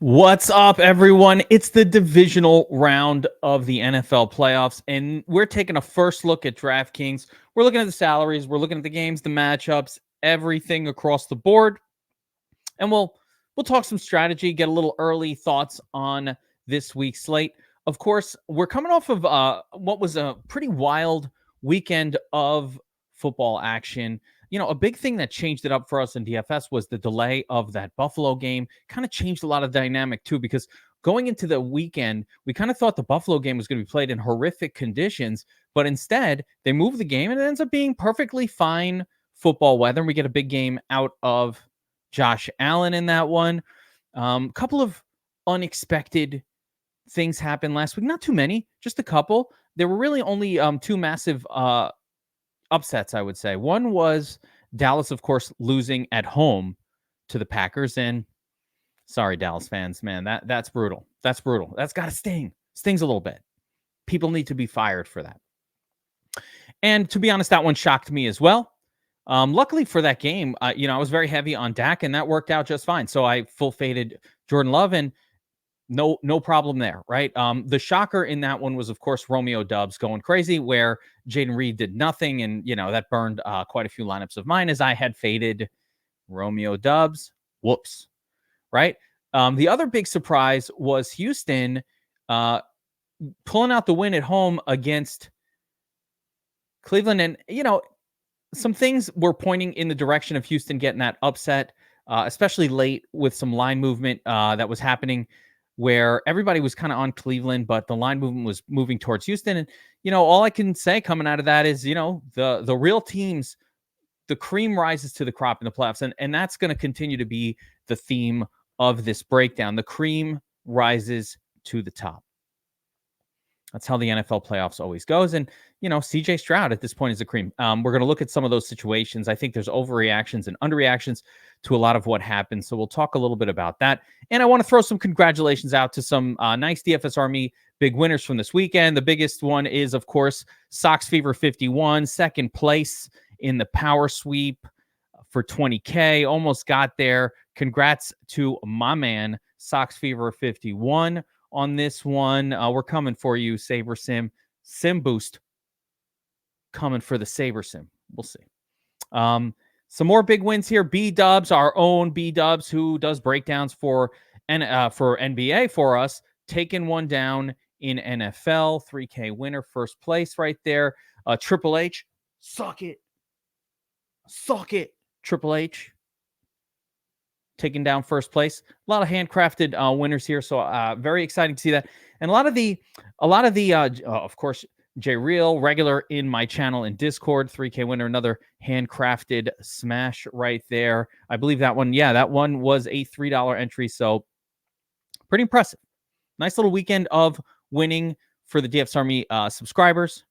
What's up, everyone? It's the divisional round of the NFL playoffs, and we're taking a first look at DraftKings. We're looking at the salaries, we're looking at the games, the matchups, everything across the board, and we'll talk some strategy, get a little early thoughts on this week's slate. Of course, we're coming off of what was a pretty wild weekend of football action. A big thing that changed it up for us in DFS was the delay of that Buffalo game. Kind of changed a lot of dynamic too, because going into the weekend, we kind of thought the Buffalo game was going to be played in horrific conditions, but instead they moved the game and it ends up being perfectly fine football weather. And we get a big game out of Josh Allen in that one. Couple of unexpected things happened last week. Not too many, just a couple. There were really only two massive upsets, I would say. One was Dallas, of course, losing at home to the Packers. And sorry, Dallas fans, man, that's brutal. That's brutal. That's got to sting. Stings a little bit. People need to be fired for that. And to be honest, that one shocked me as well. Luckily for that game, I was very heavy on Dak, and that worked out just fine. So I full faded Jordan Love, and no problem there, right? The shocker in that one was, of course, Romeo Doubs going crazy, where Jaden Reed did nothing, and that burned quite a few lineups of mine as I had faded Romeo Doubs. Whoops, right? The other big surprise was Houston pulling out the win at home against Cleveland, and some things were pointing in the direction of Houston getting that upset, especially late with some line movement that was happening, where everybody was kind of on Cleveland, but the line movement was moving towards Houston. And, all I can say coming out of that is, the real teams, the cream rises to the crop in the playoffs. And that's going to continue to be the theme of this breakdown. The cream rises to the top. That's how the NFL playoffs always goes. And, CJ Stroud at this point is the cream. We're going to look at some of those situations. I think there's overreactions and underreactions to a lot of what happened. So we'll talk a little bit about that. And I want to throw some congratulations out to some nice DFS Army big winners from this weekend. The biggest one is, of course, Sox Fever 51, second place in the power sweep for 20K. Almost got there. Congrats to my man, Sox Fever 51. On this one, we're coming for you, Saber Sim Boost. Coming for the Saber Sim. We'll see. Some more big wins here. B-Dubs, our own B-Dubs, who does breakdowns for NBA for us, taking one down in NFL. 3K winner, first place right there. Triple H, suck it. Triple H. Taking down first place. A lot of handcrafted winners here, so very exciting to see that. And a lot of the of course, J Real, regular in my channel in Discord, 3K winner, another handcrafted smash right there. I believe that one, that one was a $3 entry, so pretty impressive. Nice little weekend of winning for the DFS Army subscribers.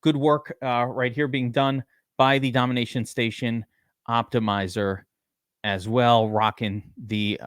Good work right here being done by the Domination Station Optimizer as well, rocking the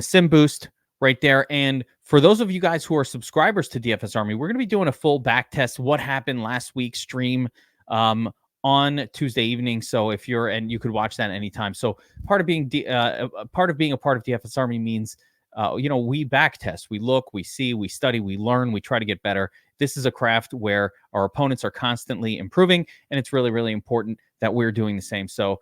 Sim Boost right there. And for those of you guys who are subscribers to DFS Army, we're going to be doing a full back test what happened last week's stream on Tuesday evening. So if you could watch that anytime. So part of being a part of DFS Army means we back test, we look, we see, we study, we learn, we try to get better. This is a craft where our opponents are constantly improving, and it's really, really important that we're doing the same. So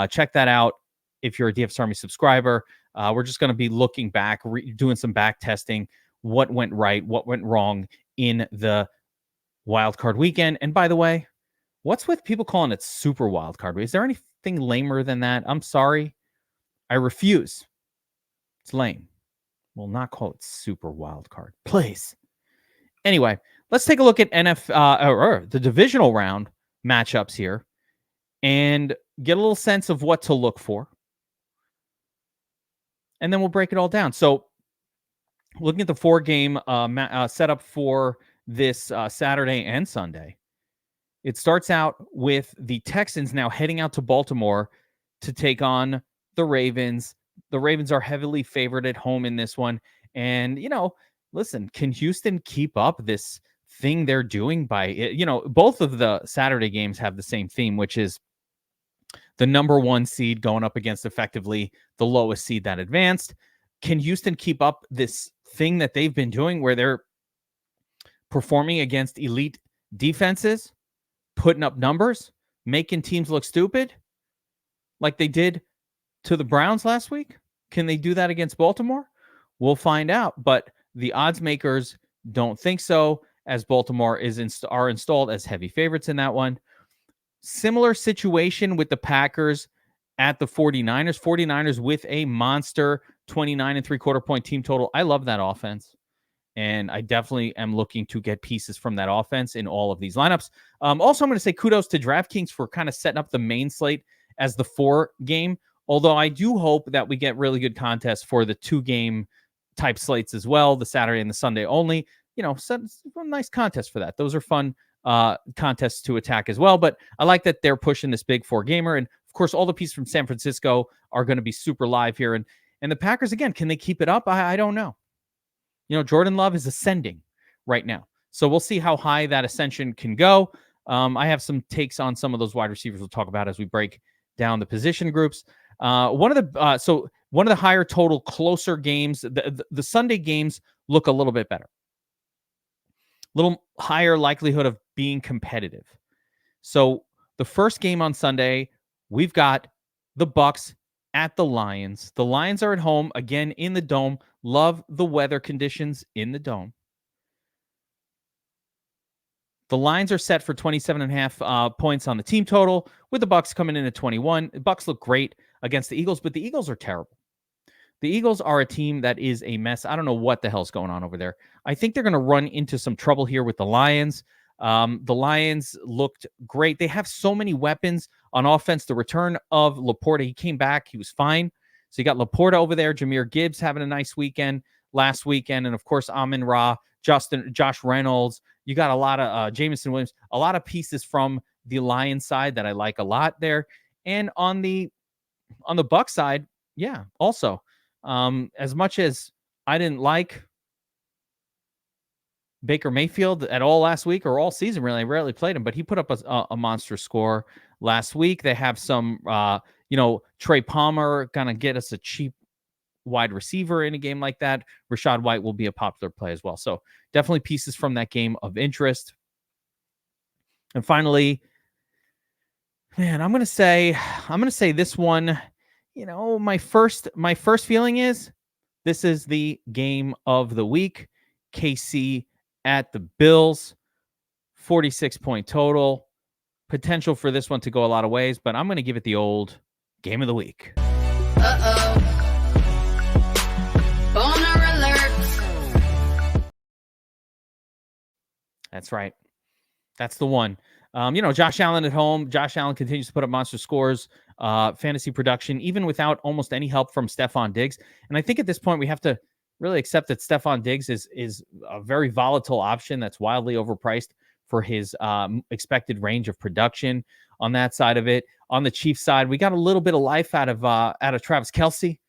check that out if you're a DFS Army subscriber. We're just going to be looking back, doing some back testing, what went right, what went wrong in the wildcard weekend. And by the way, what's with people calling it super wildcard? Is there anything lamer than that? I'm sorry. I refuse. It's lame. We'll not call it super wildcard, please. Anyway, let's take a look at the divisional round matchups here and get a little sense of what to look for. And then we'll break it all down. So looking at the 4-game setup for this Saturday and Sunday, it starts out with the Texans now heading out to Baltimore to take on the Ravens. The Ravens are heavily favored at home in this one. And, listen, can Houston keep up this thing they're doing by, both of the Saturday games have the same theme, which is the number one seed going up against effectively the lowest seed that advanced. Can Houston keep up this thing that they've been doing where they're performing against elite defenses, putting up numbers, making teams look stupid like they did to the Browns last week? Can they do that against Baltimore? We'll find out, but the odds makers don't think so, as Baltimore are installed as heavy favorites in that one. Similar situation with the Packers at the 49ers. 49ers with a monster 29.75 point team total. I love that offense, and I definitely am looking to get pieces from that offense in all of these lineups. Also, I'm going to say kudos to DraftKings for kind of setting up the main slate as the 4 game, although I do hope that we get really good contests for the 2 game type slates as well, the Saturday and the Sunday only. A nice contest for that. Those are fun contests to attack as well. But I like that they're pushing this big 4 gamer. And of course, all the pieces from San Francisco are going to be super live here. And the Packers, again, can they keep it up? I don't know. Jordan Love is ascending right now. So we'll see how high that ascension can go. I have some takes on some of those wide receivers we'll talk about as we break down the position groups. One of the higher total, closer games, the Sunday games look a little bit better. Little higher likelihood of being competitive. So the first game on Sunday, we've got the Bucs at the Lions. The Lions are at home, again, in the Dome. Love the weather conditions in the Dome. The lines are set for 27.5 points on the team total, with the Bucs coming in at 21. The Bucs look great against the Eagles, but the Eagles are terrible. The Eagles are a team that is a mess. I don't know what the hell's going on over there. I think they're going to run into some trouble here with the Lions. The Lions looked great. They have so many weapons on offense. The return of Laporta, he came back. He was fine. So you got Laporta over there. Jahmyr Gibbs having a nice weekend last weekend. And, of course, Amon-Ra, Josh Reynolds. You got a lot of Jameson Williams, a lot of pieces from the Lions side that I like a lot there. And on the Bucs side, yeah, also. As much as I didn't like Baker Mayfield at all last week or all season, really, I rarely played him, but he put up a monstrous score last week. They have some, Trey Palmer going to get us a cheap wide receiver in a game like that. Rachaad White will be a popular play as well. So definitely pieces from that game of interest. And finally, man, I'm going to say this one. My first feeling is this is the game of the week. KC at the Bills, 46-point total. Potential for this one to go a lot of ways, but I'm going to give it the old game of the week. Boner alert. That's right. That's the one. Josh Allen at home. Josh Allen continues to put up monster scores, fantasy production, even without almost any help from Stephon Diggs. And I think at this point we have to really accept that Stephon Diggs is a very volatile option that's wildly overpriced for his expected range of production on that side of it. On the Chiefs side, we got a little bit of life out of Travis Kelce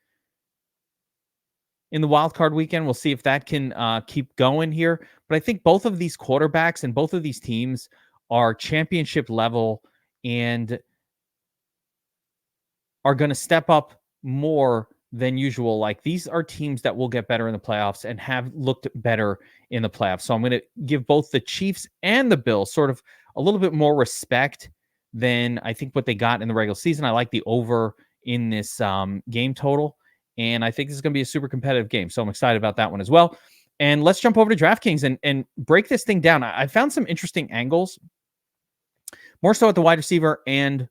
in the wild card weekend. We'll see if that can keep going here. But I think both of these quarterbacks and both of these teams are championship level and are going to step up more than usual. Like, these are teams that will get better in the playoffs and have looked better in the playoffs. So I'm going to give both the Chiefs and the Bills sort of a little bit more respect than I think what they got in the regular season. I like the over in this game total, and I think this is going to be a super competitive game. So I'm excited about that one as well. And let's jump over to DraftKings and break this thing down. I found some interesting angles, more so at the wide receiver and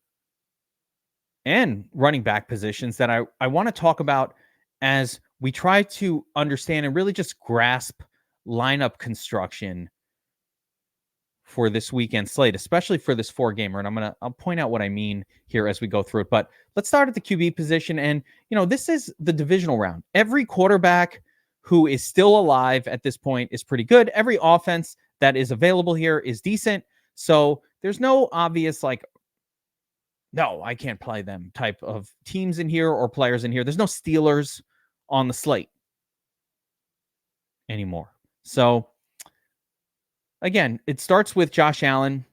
running back positions, that I want to talk about as we try to understand and really just grasp lineup construction for this weekend slate, especially for this 4-gamer. And I'll point out what I mean here as we go through it. But let's start at the QB position. And, this is the divisional round. Every quarterback who is still alive at this point is pretty good. Every offense that is available here is decent. So there's no obvious, no, I can't play them type of teams in here or players in here. There's no Steelers on the slate anymore. So again, it starts with Josh Allen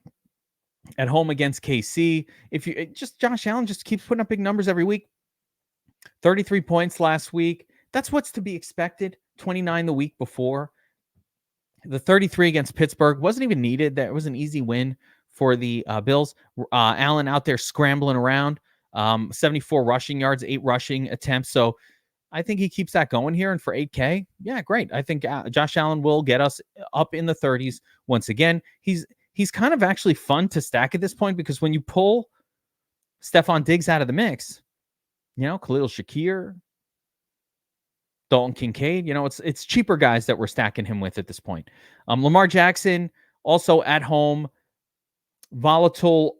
at home against KC. Josh Allen just keeps putting up big numbers every week. 33 points last week. That's what's to be expected. 29 the week before. The 33 against Pittsburgh wasn't even needed. That was an easy win for the Bills. Allen out there scrambling around, 74 rushing yards, 8 rushing attempts. So I think he keeps that going here. And for 8K, yeah, great. I think Josh Allen will get us up in the 30s once again. He's kind of actually fun to stack at this point because when you pull Stephon Diggs out of the mix, Khalil Shakir, Dalton Kincaid, it's cheaper guys that we're stacking him with at this point. Lamar Jackson, also at home, volatile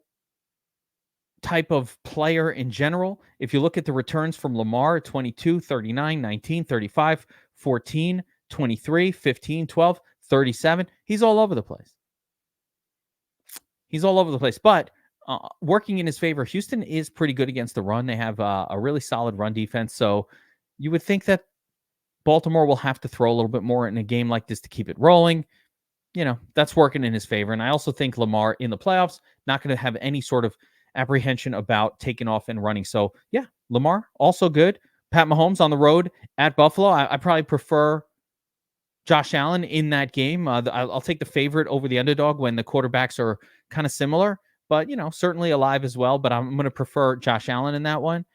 type of player in general. If you look at the returns from Lamar, 22, 39, 19, 35, 14, 23, 15, 12, 37. He's all over the place. But working in his favor, Houston is pretty good against the run. They have a really solid run defense. So you would think that Baltimore will have to throw a little bit more in a game like this to keep it rolling. That's working in his favor. And I also think Lamar in the playoffs, not going to have any sort of apprehension about taking off and running. So, yeah, Lamar, also good. Pat Mahomes on the road at Buffalo. I probably prefer Josh Allen in that game. I'll take the favorite over the underdog when the quarterbacks are kind of similar, but, certainly alive as well. But I'm going to prefer Josh Allen in that one.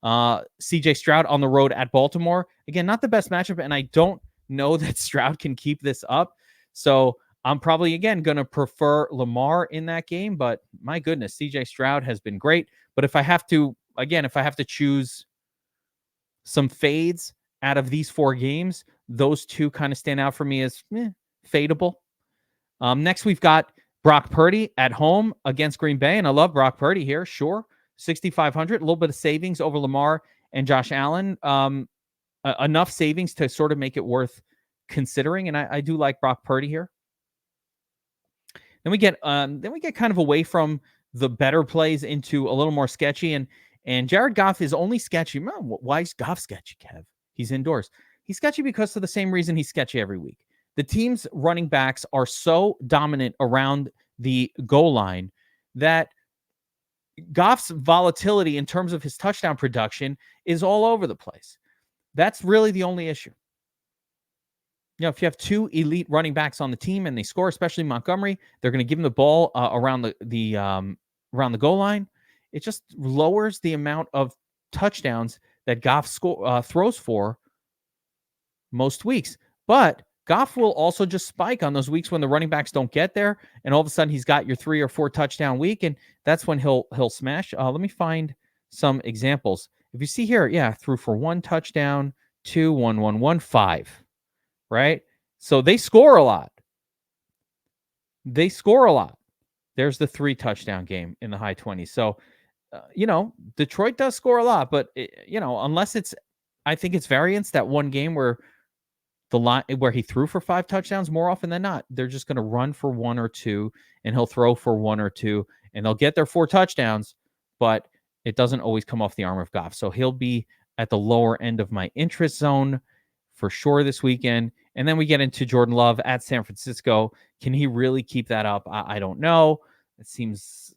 CJ Stroud on the road at Baltimore. Again, not the best matchup, and I don't know that Stroud can keep this up. So I'm probably, again, going to prefer Lamar in that game, but my goodness, CJ Stroud has been great. But if I have to choose some fades out of these 4 games, those 2 kind of stand out for me as fadeable. Next, we've got Brock Purdy at home against Green Bay, and I love Brock Purdy here, sure. 6,500, a little bit of savings over Lamar and Josh Allen. Enough savings to sort of make it worth considering, and I do like Brock Purdy here. Then we get kind of away from the better plays into a little more sketchy, and Jared Goff is only sketchy. Why is Goff sketchy, Kev? He's indoors. He's sketchy because of the same reason he's sketchy every week. The team's running backs are so dominant around the goal line that Goff's volatility in terms of his touchdown production is all over the place. That's really the only issue. If you have 2 elite running backs on the team and they score, especially Montgomery, they're going to give him the ball around the goal line. It just lowers the amount of touchdowns that Goff throws for most weeks. But Goff will also just spike on those weeks when the running backs don't get there, and all of a sudden he's got your 3 or 4 touchdown week, and that's when he'll smash. Let me find some examples. If you see here, threw for 1 touchdown, 2, 1, 1, 1, 5. Right? So they score a lot. There's the 3 touchdown game in the high 20s. So, Detroit does score a lot, but unless I think it's variance, that one game where he threw for 5 touchdowns, more often than not, they're just going to run for 1 or 2, and he'll throw for 1 or 2, and they'll get their 4 touchdowns, but it doesn't always come off the arm of Goff. So he'll be at the lower end of my interest zone for sure this weekend. And then we get into Jordan Love at San Francisco. Can he really keep that up? I don't know. It seems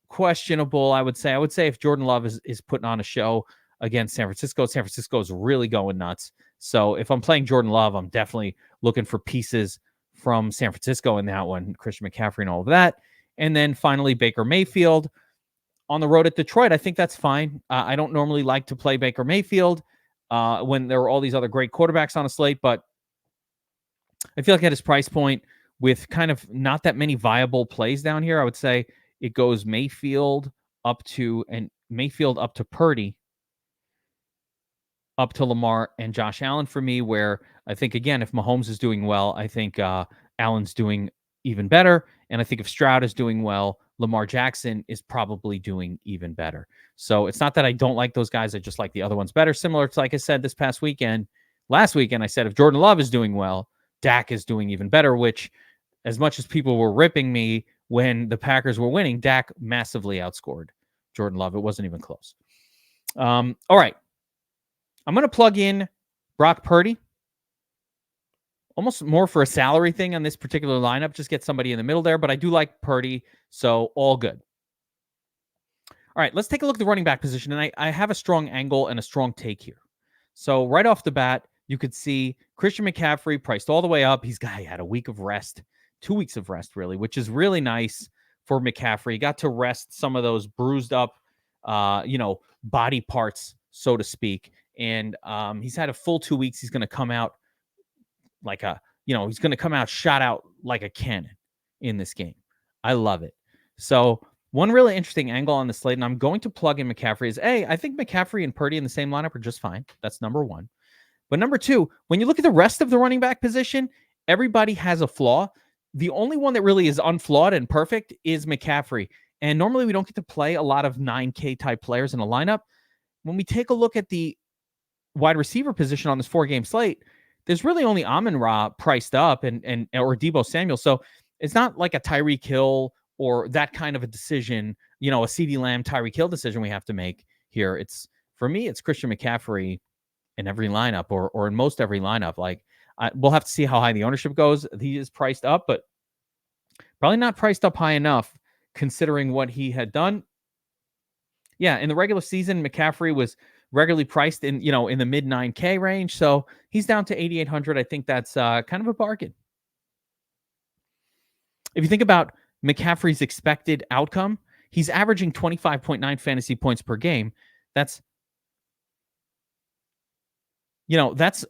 questionable, I would say. I would say if Jordan Love is putting on a show against San Francisco is really going nuts. So if I'm playing Jordan Love, I'm definitely looking for pieces from San Francisco in that one, Christian McCaffrey and all of that. And then finally, Baker Mayfield on the road at Detroit. I think that's fine. I don't normally like to play Baker Mayfield when there are all these other great quarterbacks on a slate, but I feel like at his price point, with kind of not that many viable plays down here, I would say it goes Mayfield up to Purdy, up to Lamar and Josh Allen for me, where I think, again, if Mahomes is doing well, I think Allen's doing even better. And I think if Stroud is doing well, Lamar Jackson is probably doing even better. So it's not that I don't like those guys. I just like the other ones better. Similar to, like I said, last weekend, I said if Jordan Love is doing well, Dak is doing even better, which, as much as people were ripping me when the Packers were winning, Dak massively outscored Jordan Love. It wasn't even close. All right. I'm going to plug in Brock Purdy, almost more for a salary thing on this particular lineup. Just get somebody in the middle there, but I do like Purdy, so all good. All right, let's take a look at the running back position, and I have a strong angle and a strong take here. So right off the bat, you could see Christian McCaffrey priced all the way up. He had a week of rest, 2 weeks of rest, really, which is really nice for McCaffrey. He got to rest some of those bruised up, body parts, so to speak. And he's had a full 2 weeks. He's going to come out he's going to come out shot out like a cannon in this game. I love it. So one really interesting angle on the slate, and I'm going to plug in McCaffrey, is I think McCaffrey and Purdy in the same lineup are just fine. That's number one. But number two, when you look at the rest of the running back position, everybody has a flaw. The only one that really is unflawed and perfect is McCaffrey. And normally we don't get to play a lot of 9K type players in a lineup. When we take a look at the wide receiver position on this 4-game slate, there's really only Amon-Ra priced up or Deebo Samuel. So it's not like a Tyreek Hill or that kind of a decision, a CeeDee Lamb, Tyreek Hill decision we have to make here. For me, it's Christian McCaffrey in every lineup or in most every lineup. We'll have to see how high the ownership goes. He is priced up, but probably not priced up high enough considering what he had done. Yeah, in the regular season, McCaffrey was regularly priced in the mid 9K range. So he's down to 8,800. I think that's kind of a bargain. If you think about McCaffrey's expected outcome, he's averaging 25.9 fantasy points per game. That's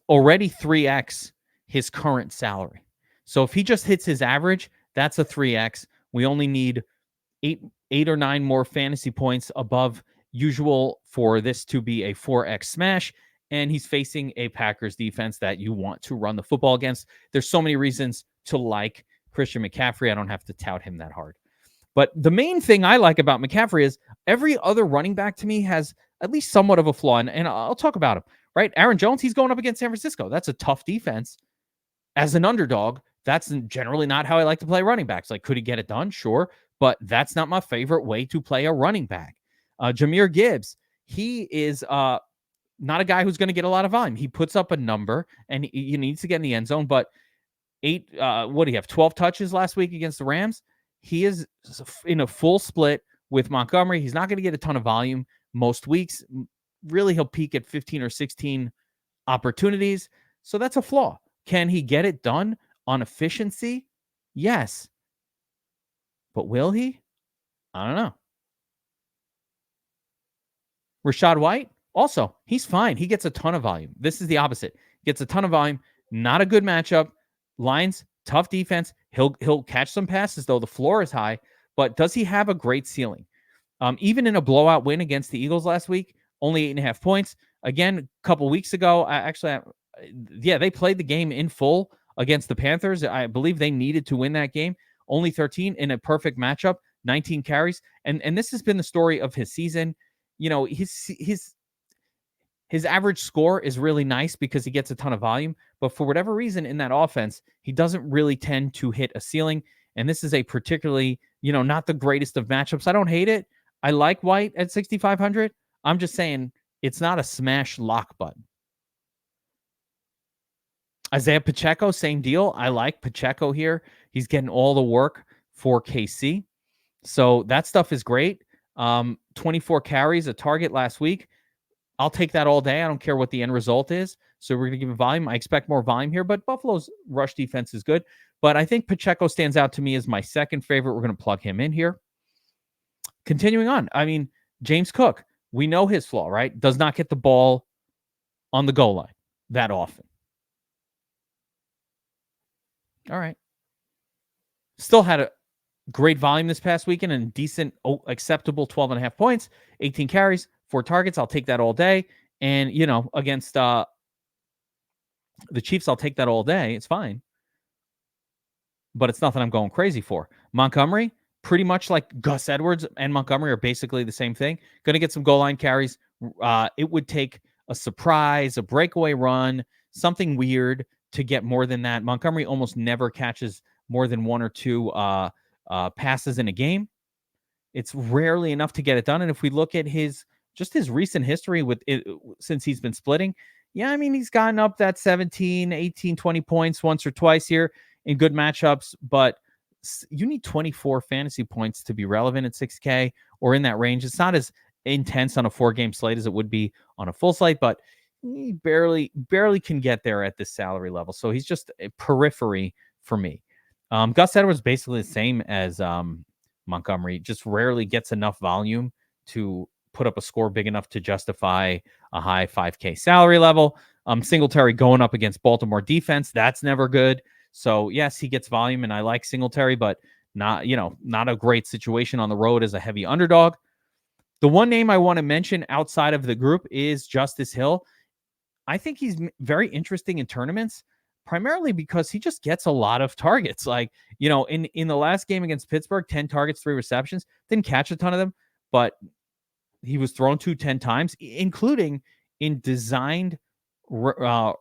already 3x his current salary. So if he just hits his average, that's a 3x. We only need eight or nine more fantasy points above usual for this to be a 4x smash. And he's facing a Packers defense that you want to run the football against. There's so many reasons to like Christian McCaffrey. I don't have to tout him that hard. But the main thing I like about McCaffrey is every other running back to me has at least somewhat of a flaw. And I'll talk about him, right? Aaron Jones, he's going up against San Francisco. That's a tough defense. As an underdog, that's generally not how I like to play running backs. Could he get it done? Sure. But that's not my favorite way to play a running back. Jahmyr Gibbs, he is not a guy who's going to get a lot of volume. He puts up a number, and he needs to get in the end zone. But 12 touches last week against the Rams? He is in a full split with Montgomery. He's not going to get a ton of volume most weeks. Really, he'll peak at 15 or 16 opportunities. So that's a flaw. Can he get it done on efficiency? Yes. But will he? I don't know. Rachaad White, also, he's fine. He gets a ton of volume. This is the opposite. Gets a ton of volume. Not a good matchup. Lions, tough defense. He'll catch some passes, though. The floor is high. But does he have a great ceiling? Even in a blowout win against the Eagles last week, only 8.5 points. Again, a couple weeks ago, they played the game in full against the Panthers. I believe they needed to win that game. Only 13 in a perfect matchup, 19 carries. And this has been the story of his season. His average score is really nice because he gets a ton of volume. But for whatever reason in that offense, he doesn't really tend to hit a ceiling. And this is a particularly, not the greatest of matchups. I don't hate it. I like White at 6,500. I'm just saying it's not a smash lock button. Isaiah Pacheco, same deal. I like Pacheco here. He's getting all the work for KC. So that stuff is great. 24 carries, a target last week. I'll take that all day. I don't care what the end result is. So we're going to give him volume. I expect more volume here, but Buffalo's rush defense is good. But I think Pacheco stands out to me as my second favorite. We're going to plug him in here. Continuing on. James Cook, we know his flaw, right? Does not get the ball on the goal line that often. All right. Still had a great volume this past weekend and decent, acceptable 12.5 points, 18 carries, 4 targets. I'll take that all day. And, against the Chiefs, I'll take that all day. It's fine. But it's nothing I'm going crazy for. Montgomery, pretty much like Gus Edwards and Montgomery are basically the same thing. Going to get some goal line carries. It would take a surprise, a breakaway run, something weird to get more than that. Montgomery almost never catches more than 1 or 2 passes in a game. It's rarely enough to get it done. And if we look at his recent history with it, since he's been splitting, he's gotten up that 17, 18, 20 points once or twice here in good matchups, but you need 24 fantasy points to be relevant at 6K or in that range. It's not as intense on a 4-game slate as it would be on a full slate, but he barely can get there at this salary level. So he's just a periphery for me. Gus Edwards basically the same as Montgomery, just rarely gets enough volume to put up a score big enough to justify a high 5K salary level. Singletary going up against Baltimore defense, that's never good. So yes, he gets volume, and I like Singletary, but not a great situation on the road as a heavy underdog. The one name I want to mention outside of the group is Justice Hill. I think he's very interesting in tournaments, primarily because he just gets a lot of targets. Like, in the last game against Pittsburgh, 10 targets, 3 receptions, didn't catch a ton of them, but he was thrown to 10 times, including in designed routes,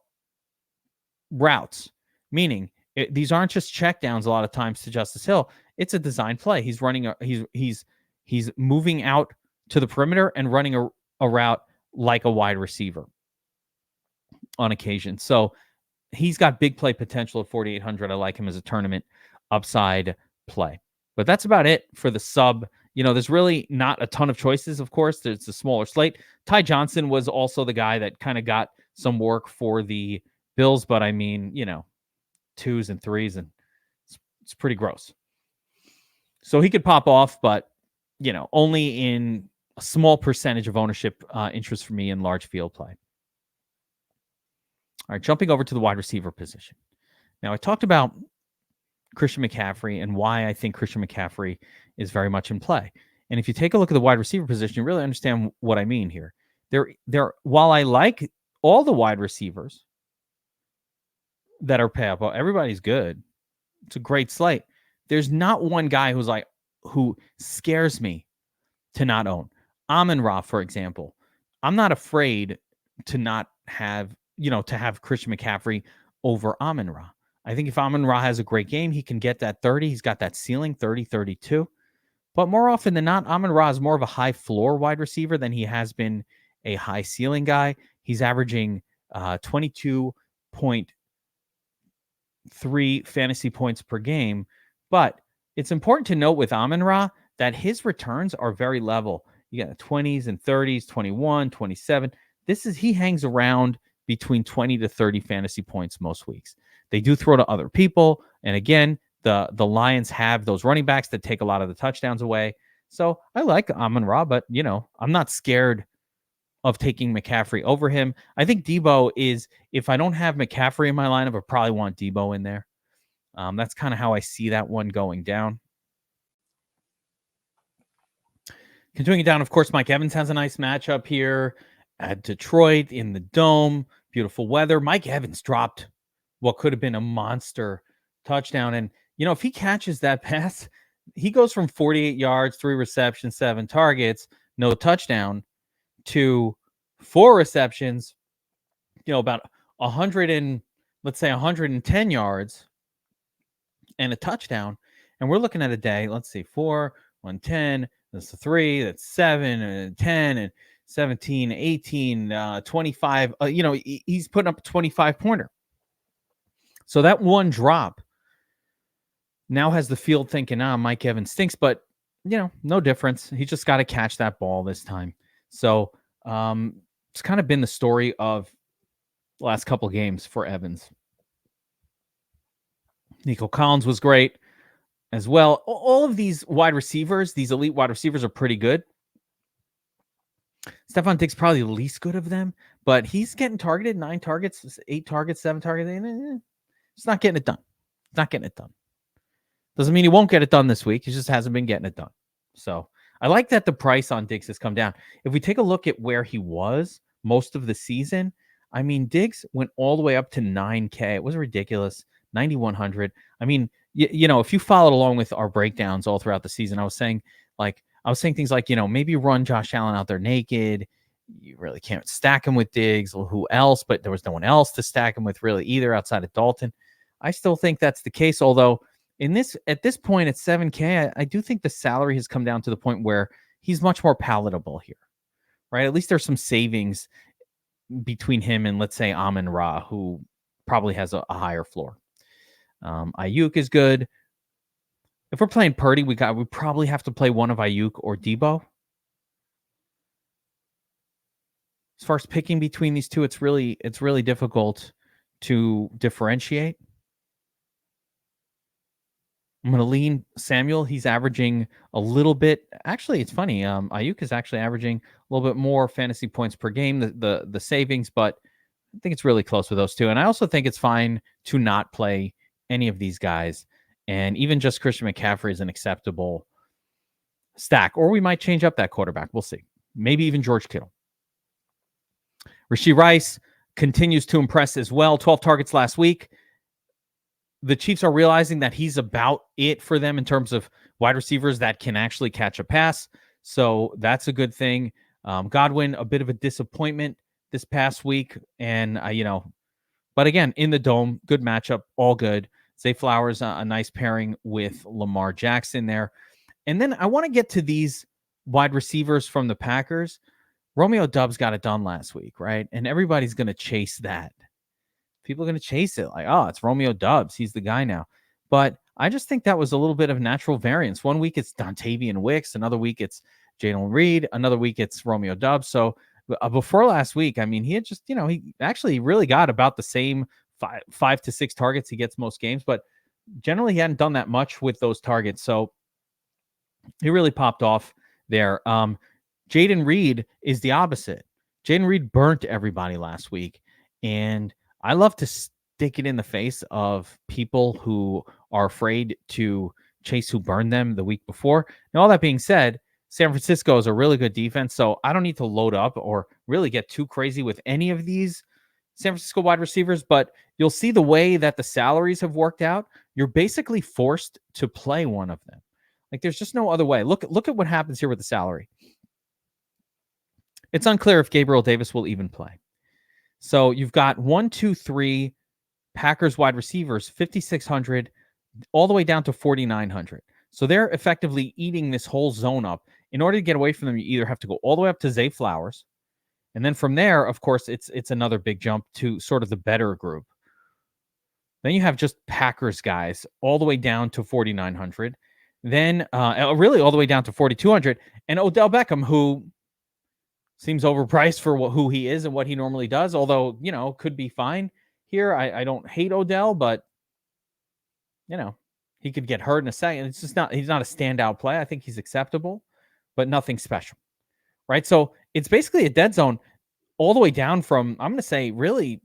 meaning these aren't just checkdowns a lot of times to Justice Hill. It's a design play. He's running he's moving out to the perimeter and running a route like a wide receiver on occasion. So he's got big play potential at 4,800. I like him as a tournament upside play. But that's about it for the sub. There's really not a ton of choices, of course. There's a smaller slate. Ty Johnson was also the guy that kind of got some work for the Bills, but I mean, 2s and 3s, and it's pretty gross. So he could pop off, but, only in a small percentage of ownership interest for me in large field play. All right, jumping over to the wide receiver position. Now, I talked about Christian McCaffrey and why I think Christian McCaffrey is very much in play. And if you take a look at the wide receiver position, you really understand what I mean here. While I like all the wide receivers that are payable, everybody's good. It's a great slate. There's not one guy who scares me to not own. Amon-Ra, for example. I'm not afraid to not have, to have Christian McCaffrey over Amon-Ra. I think if Amon-Ra has a great game, he can get that 30. He's got that ceiling, 30, 32. But more often than not, Amon-Ra is more of a high floor wide receiver than he has been a high ceiling guy. He's averaging 22.3 fantasy points per game. But it's important to note with Amon-Ra that his returns are very level. You got the 20s and 30s, 21, 27. He hangs around between 20 to 30 fantasy points most weeks. They do throw to other people. And again, the Lions have those running backs that take a lot of the touchdowns away. So I like Amon-Ra, but, I'm not scared of taking McCaffrey over him. I think Debo is, if I don't have McCaffrey in my lineup, I probably want Debo in there. That's kind of how I see that one going down. Continuing down, of course, Mike Evans has a nice matchup here at Detroit in the Dome. Beautiful weather. Mike Evans dropped what could have been a monster touchdown. And, if he catches that pass, he goes from 48 yards, 3 receptions, 7 targets, no touchdown, to 4 receptions, about 110 yards and a touchdown. And we're looking at a day, let's see, 4, 110, that's a 3, that's 7, and 10, and 17, 18, 25. He's putting up a 25-pointer. So that one drop now has the field thinking, Mike Evans stinks, but, no difference. He just got to catch that ball this time. So it's kind of been the story of the last couple of games for Evans. Nico Collins was great as well. All of these wide receivers, these elite wide receivers, are pretty good. Stephon Diggs probably the least good of them, but he's getting targeted, 9 targets, 8 targets, 7 targets. It's not getting it done. It's not getting it done. Doesn't mean he won't get it done this week. He just hasn't been getting it done. So I like that the price on Diggs has come down. If we take a look at where he was most of the season, I mean, Diggs went all the way up to 9K. It was ridiculous. 9,100. I mean, if you followed along with our breakdowns all throughout the season, I was saying things like, maybe run Josh Allen out there naked. You really can't stack him with Diggs. Well, who else? But there was no one else to stack him with really either outside of Dalton. I still think that's the case, although at this point at 7K, I do think the salary has come down to the point where he's much more palatable here, right? At least there's some savings between him and, let's say, Amon-Ra, who probably has a higher floor. Ayuk is good. If we're playing Purdy, we probably have to play one of Ayuk or Debo. as far as picking between these two, it's really difficult to differentiate. I'm going to lean Samuel. He's averaging a little bit. Actually, it's funny. Ayuk is actually averaging a little bit more fantasy points per game, the savings, but I think it's really close with those two. And I also think it's fine to not play any of these guys. And even just Christian McCaffrey is an acceptable stack. Or we might change up that quarterback. We'll see. Maybe even George Kittle. Rashee Rice continues to impress as well. 12 targets last week. The Chiefs are realizing that he's about it for them in terms of wide receivers that can actually catch a pass. So that's a good thing. Godwin, a bit of a disappointment this past week. And, but again, in the dome, good matchup, all good. Zay Flowers, a nice pairing with Lamar Jackson there. And then I want to get to these wide receivers from the Packers. Romeo Doubs got it done last week, right? And everybody's going to chase that. People are going to chase it like, oh, it's Romeo Doubs. He's the guy now. But I just think that was a little bit of natural variance. One week it's Dontavian Wicks. Another week it's Jalen Reed. Another week it's Romeo Doubs. So before last week, I mean, he had just, he actually really got about the same 5 to 6 targets he gets most games. But generally he hadn't done that much with those targets. So he really popped off there. Jaden Reed is the opposite. Jaden Reed burnt everybody last week. And I love to stick it in the face of people who are afraid to chase who burned them the week before. Now, all that being said, San Francisco is a really good defense, so I don't need to load up or really get too crazy with any of these San Francisco wide receivers, but you'll see the way that the salaries have worked out. You're basically forced to play one of them. Like, there's just no other way. Look at what happens here with the salary. It's unclear if Gabriel Davis will even play. So you've got 1, 2, 3 Packers wide receivers, 5,600, all the way down to 4,900. So they're effectively eating this whole zone up. In order to get away from them, you either have to go all the way up to Zay Flowers, and then from there, of course, it's another big jump to sort of the better group. Then you have just Packers guys all the way down to 4,900. Then really all the way down to 4,200. And Odell Beckham, who seems overpriced for who he is and what he normally does, although, could be fine here. I don't hate Odell, but, he could get hurt in a second. It's just he's not a standout play. I think he's acceptable, but nothing special, right? So it's basically a dead zone all the way down from, I'm going to say, really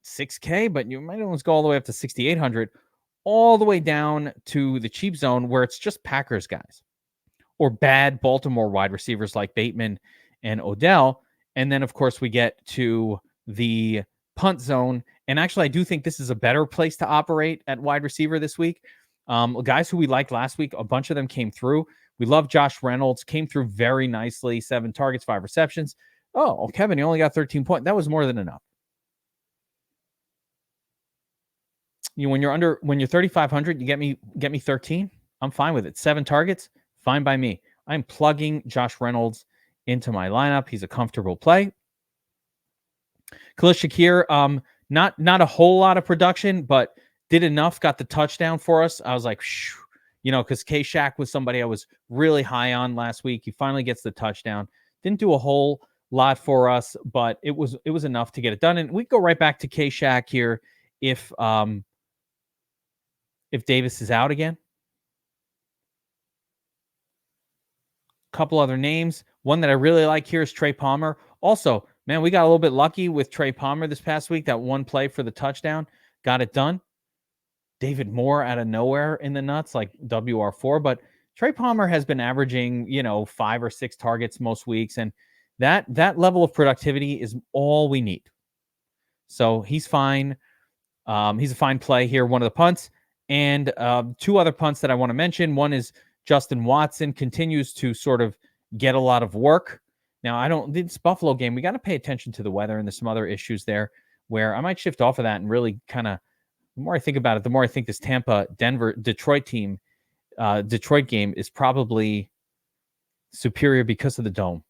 6K, but you might almost go all the way up to 6,800, all the way down to the cheap zone where it's just Packers guys or bad Baltimore wide receivers like Bateman and Odell. And then, of course, we get to the punt zone. And actually, I do think this is a better place to operate at wide receiver this week. Guys who we liked last week, a bunch of them came through. We love Josh Reynolds, came through very nicely, 7 targets, 5 receptions. Oh, Kevin, you only got 13 points. That was more than enough. When you're 3,500, you get me 13. I'm fine with it. 7 targets, fine by me. I'm plugging Josh Reynolds into my lineup. He's a comfortable play. Khalil Shakir, not a whole lot of production, but did enough, got the touchdown for us. I was like, because K-Shaq was somebody I was really high on last week. He finally gets the touchdown. Didn't do a whole lot for us, but it was enough to get it done. And we go right back to K-Shaq here if Davis is out again. Couple other names. One that I really like here is Trey Palmer. Also, man, we got a little bit lucky with Trey Palmer this past week. That one play for the touchdown got it done. David Moore out of nowhere in the nuts, like WR4. But Trey Palmer has been averaging, 5 or 6 targets most weeks. And that level of productivity is all we need. So he's fine. He's a fine play here. One of the punts. And 2 other punts that I want to mention. One is Justin Watson continues to sort of get a lot of work. Now, this Buffalo game, we got to pay attention to the weather, and there's some other issues there where I might shift off of that and really kind of, the more I think about it, the more I think this Detroit game is probably superior because of the dome.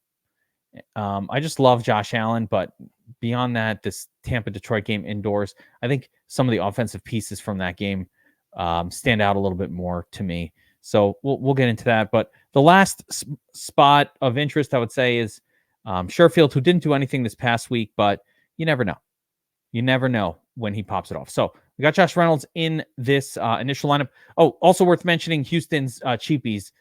I just love Josh Allen, but beyond that, this Tampa-Detroit game indoors, I think some of the offensive pieces from that game stand out a little bit more to me. So we'll get into that. But the last spot of interest, I would say, is Sherfield, who didn't do anything this past week, but you never know. You never know when he pops it off. So we got Josh Reynolds in this initial lineup. Oh, also worth mentioning Houston's cheapies.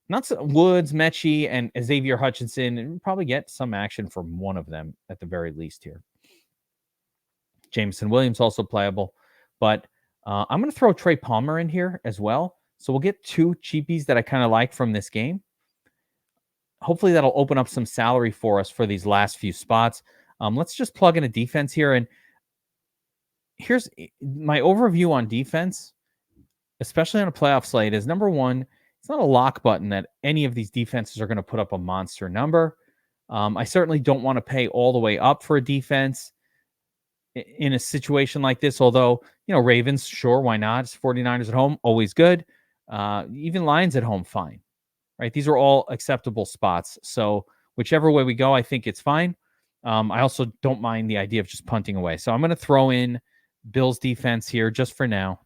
Not so, Woods, Mechie, and Xavier Hutchinson. And we'll probably get some action from one of them at the very least here. Jameson Williams also playable. But I'm going to throw Trey Palmer in here as well. So we'll get two cheapies that I kind of like from this game. Hopefully that'll open up some salary for us for these last few spots. Let's just plug in a defense here. And here's my overview on defense, especially on a playoff slate, is number one, it's not a lock button that any of these defenses are going to put up a monster number. I certainly don't want to pay all the way up for a defense in a situation like this, although, Ravens, sure, why not? It's 49ers at home, always good. Even Lions at home, fine, right? These are all acceptable spots. So whichever way we go, I think it's fine. I also don't mind the idea of just punting away. So I'm going to throw in Bills defense here just for now.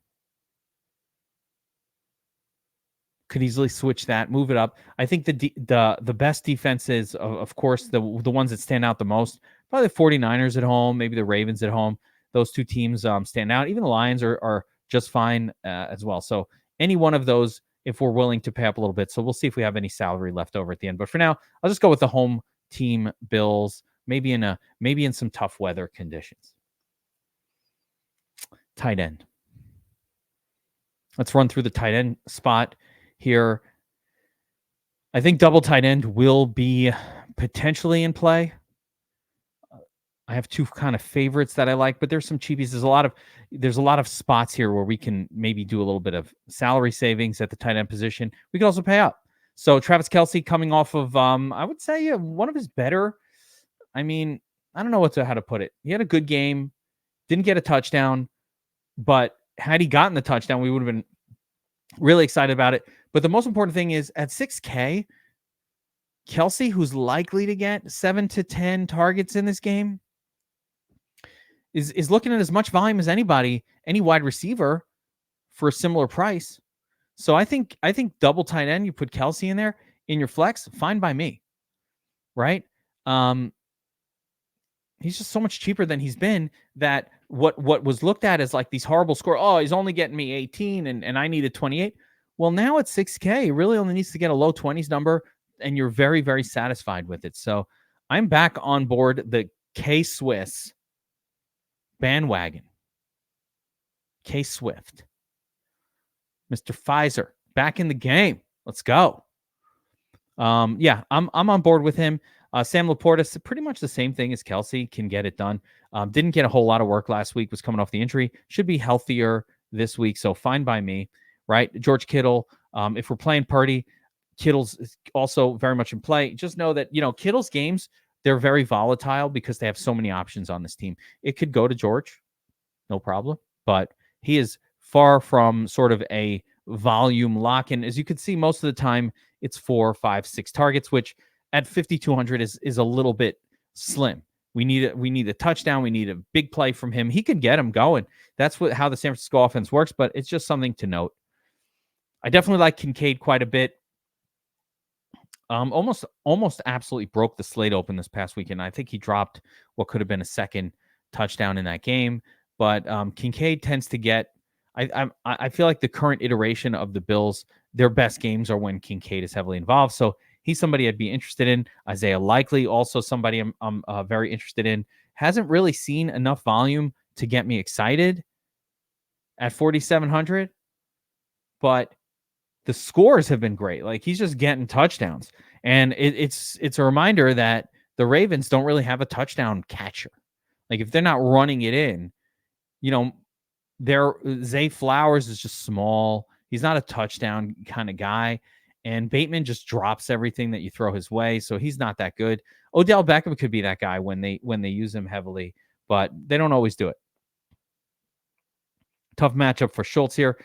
Could easily switch that, move it up. I think the best defenses, of course, the ones that stand out the most, probably the 49ers at home, maybe the Ravens at home. Those two teams stand out. Even the Lions are just fine as well. So any one of those, if we're willing to pay up a little bit. So we'll see if we have any salary left over at the end. But for now, I'll just go with the home team Bills, maybe in some tough weather conditions. Tight end. Let's run through the tight end spot here. I think double tight end will be potentially in play. I have two kind of favorites that I like, but there's some cheapies. There's a lot of spots here where we can maybe do a little bit of salary savings at the tight end position. We can also pay up. So Travis Kelce coming off of, I would say one of his better. I mean, I don't know how to put it. He had a good game, didn't get a touchdown, but had he gotten the touchdown, we would have been really excited about it. But the most important thing is at $6K, Kelce, who's likely to get 7 to 10 targets in this game, is looking at as much volume as anybody, any wide receiver for a similar price. So I think double tight end, you put Kelce in there in your flex, fine by me, right? He's just so much cheaper than he's been that what was looked at as like these horrible score. Oh, he's only getting me 18 and I needed 28. Well, now at $6K, he really only needs to get a low 20s number and you're very, very satisfied with it. So I'm back on board the K-Swiss bandwagon. K-Swift. Mr. Pfizer, back in the game. Let's go. I'm on board with him. Sam Laporta, pretty much the same thing as Kelce, can get it done. Didn't get a whole lot of work last week, was coming off the injury. Should be healthier this week, so fine by me, right? George Kittle, if we're playing Purdy, Kittle's also very much in play. Just know that, Kittle's games, they're very volatile because they have so many options on this team. It could go to George, no problem, but he is far from sort of a volume lock. And as you can see, most of the time, it's 4, 5, 6 targets, which at 5,200 is a little bit slim. We need a touchdown. We need a big play from him. He could get him going. That's how the San Francisco offense works, but it's just something to note. I definitely like Kincaid quite a bit. Almost absolutely broke the slate open this past weekend. I think he dropped what could have been a second touchdown in that game. But Kincaid tends to get. I feel like the current iteration of the Bills, their best games are when Kincaid is heavily involved. So he's somebody I'd be interested in. Isaiah Likely, also somebody I'm very interested in. Hasn't really seen enough volume to get me excited at 4,700, but the scores have been great. Like he's just getting touchdowns, and it's a reminder that the Ravens don't really have a touchdown catcher. Like if they're not running it in, Zay Flowers is just small. He's not a touchdown kind of guy. And Bateman just drops everything that you throw his way. So he's not that good. Odell Beckham could be that guy when they use him heavily, but they don't always do it. Tough matchup for Schultz here.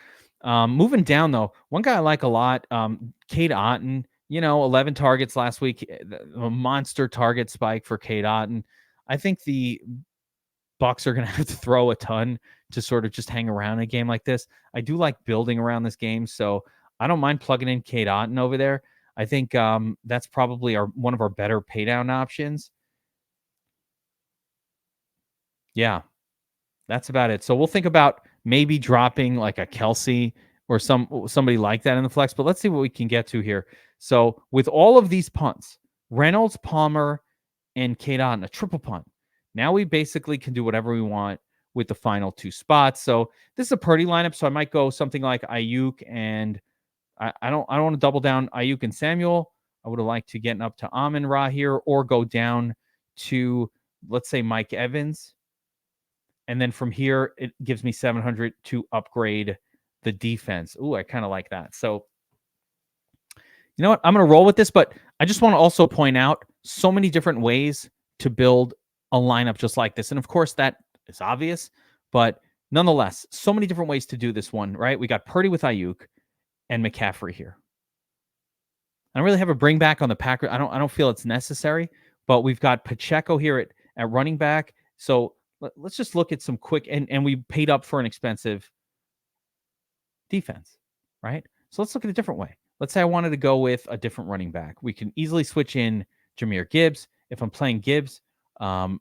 Moving down, though, one guy I like a lot, Cade Otton, 11 targets last week, a monster target spike for Cade Otton. I think the Bucs are going to have to throw a ton to sort of just hang around in a game like this. I do like building around this game, so I don't mind plugging in Cade Otton over there. I think that's probably one of our better paydown options. Yeah, that's about it. So we'll think about maybe dropping like a Kelsey or somebody like that in the flex, but let's see what we can get to here. So with all of these punts, Reynolds, Palmer, and Kate Otten, a triple punt. Now we basically can do whatever we want with the final two spots. So this is a Purdy lineup, so I might go something like Ayuk and I don't want to double down Ayuk and Samuel. I would have liked to get up to Amon Ra here or go down to, let's say, Mike Evans. And then from here, it gives me 700 to upgrade the defense. Ooh, I kind of like that. So, you know what? I'm going to roll with this, but I just want to also point out so many different ways to build a lineup just like this. And of course, that is obvious, but nonetheless, so many different ways to do this one, right? We got Purdy with Ayuk and McCaffrey here. I don't really have a bring back on the Packers. I don't feel it's necessary, but we've got Pacheco here at running back. So let's just look at some quick, and we paid up for an expensive defense, right? So let's look at a different way. Let's say I wanted to go with a different running back. We can easily switch in Jahmyr Gibbs. If I'm playing Gibbs, I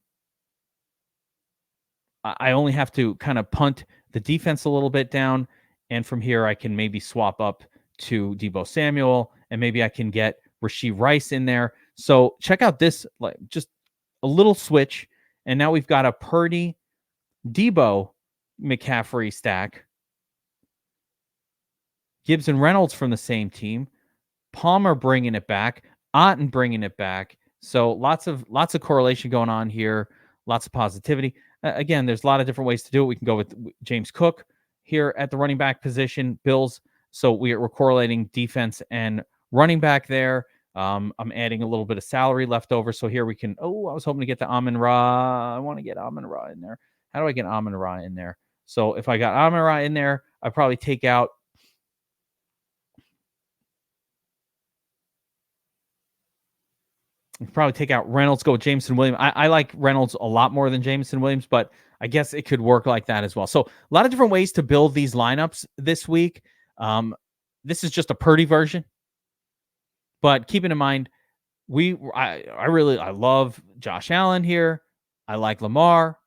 only have to kind of punt the defense a little bit down. And from here, I can maybe swap up to Deebo Samuel, and maybe I can get Rashee Rice in there. So check out this, like just a little switch. And now we've got a Purdy, Deebo, McCaffrey stack. Gibbs and Reynolds from the same team. Palmer bringing it back. Otten bringing it back. So lots of correlation going on here. Lots of positivity. Again, there's a lot of different ways to do it. We can go with James Cook here at the running back position. Bills. So we're correlating defense and running back there. I'm adding a little bit of salary left over. So here we can, I was hoping to get the Amon Ra. I want to get Amon Ra in there. How do I get Amon Ra in there? So if I got Amon Ra in there, I probably take out Reynolds, go with Jameson Williams. I like Reynolds a lot more than Jameson Williams, but I guess it could work like that as well. So a lot of different ways to build these lineups this week. This is just a Purdy version, but keeping in mind, I love Josh Allen here. I like Lamar.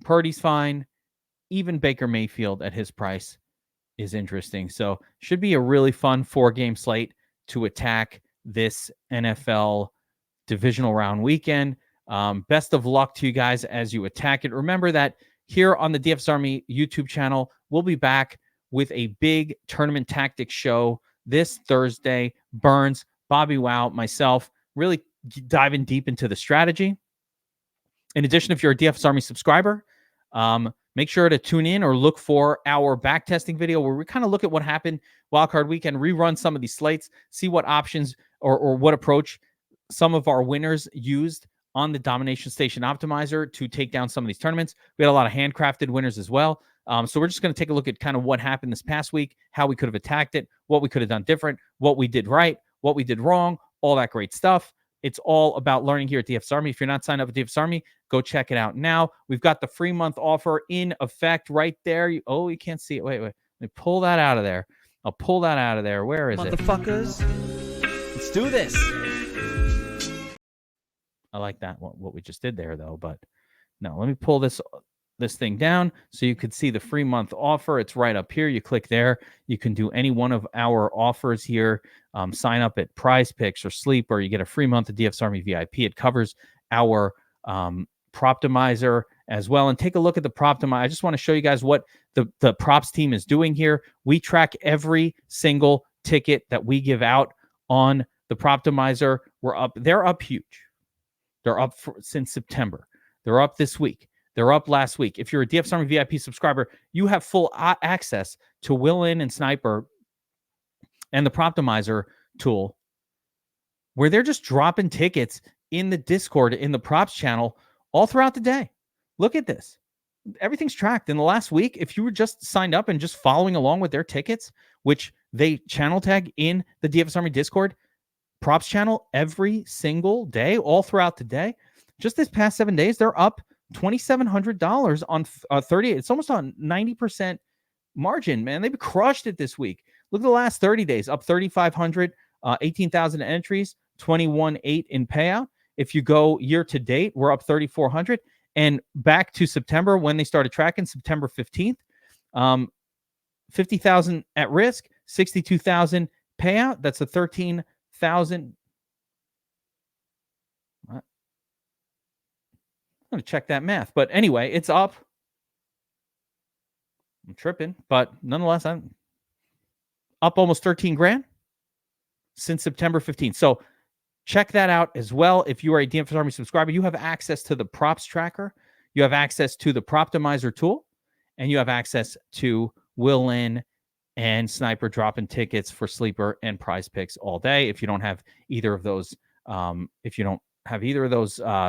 Purdy's fine. Even Baker Mayfield at his price is interesting. So should be a really fun 4-game slate to attack this NFL divisional round weekend. Best of luck to you guys as you attack it. Remember that here on the DFS Army YouTube channel, we'll be back with a big tournament tactics show this Thursday. Burns, Bobby Wow, myself, really diving deep into the strategy. In addition, if you're a DFS Army subscriber, make sure to tune in or look for our backtesting video where we kind of look at what happened wildcard weekend, rerun some of these slates, see what options or what approach some of our winners used on the Domination Station Optimizer to take down some of these tournaments. We had a lot of handcrafted winners as well. So we're just going to take a look at kind of what happened this past week, how we could have attacked it, what we could have done different, what we did right, what we did wrong, all that great stuff. It's all about learning here at DFS Army. If you're not signed up at DFS Army, go check it out now. We've got the free month offer in effect right there. You can't see it. Wait. Let me pull that out of there. I'll pull that out of there. Where is it? Motherfuckers. Let's do this. I like that, what we just did there, though. But no, let me pull this thing down so you could see the free month offer. It's right up here. You click there. You can do any one of our offers here. Sign up at Prize Picks or Sleep, or you get a free month of DFS Army VIP. It covers our Proptimizer as well. And take a look at the Proptimizer. I just want to show you guys what the props team is doing here. We track every single ticket that we give out on the Proptimizer. They're up huge. They're up since September. They're up this week. They're up last week. If you're a DFS Army VIP subscriber, you have full access to Will-In and Sniper and the Proptimizer tool, where they're just dropping tickets in the Discord, in the props channel, all throughout the day. Look at this. Everything's tracked. In the last week, if you were just signed up and just following along with their tickets, which they channel tag in the DFS Army Discord, props channel every single day, all throughout the day. Just this past 7 days, they're up $2,700 on 38. It's almost on 90% margin, man. They've crushed it this week. Look at the last 30 days, up 3,500, 18,000 entries, 21.8 in payout. If you go year to date, we're up 3,400. And back to September, when they started tracking, September 15th, 50,000 at risk, 62,000 payout. That's a 13,000. I'm going to check that math. But anyway, it's up. I'm tripping, but nonetheless, I'm up almost 13 grand since September 15th. So check that out as well. If you are a DFS Army subscriber, you have access to the props tracker, you have access to the Proptimizer tool, and you have access to Will In and Sniper dropping tickets for Sleeper and Prize Picks all day. If you don't have either of those,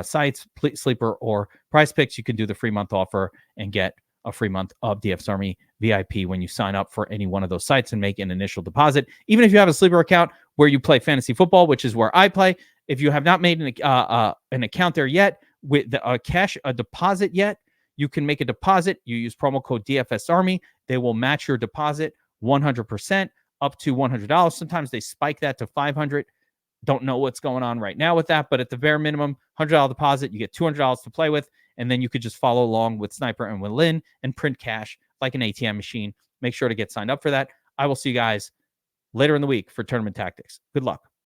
sites, Sleeper or Prize Picks, you can do the free month offer and get a free month of DFS Army VIP when you sign up for any one of those sites and make an initial deposit. Even if you have a Sleeper account where you play fantasy football, which is where I play, if you have not made an account there yet with a deposit yet, you can make a deposit. You use promo code DFS Army. They will match your deposit 100% up to $100. Sometimes they spike that to $500. Don't know what's going on right now with that, but at the bare minimum, $100 deposit, you get $200 to play with, and then you could just follow along with Sniper and Will In and print cash like an ATM machine. Make sure to get signed up for that. I will see you guys later in the week for Tournament Tactics. Good luck.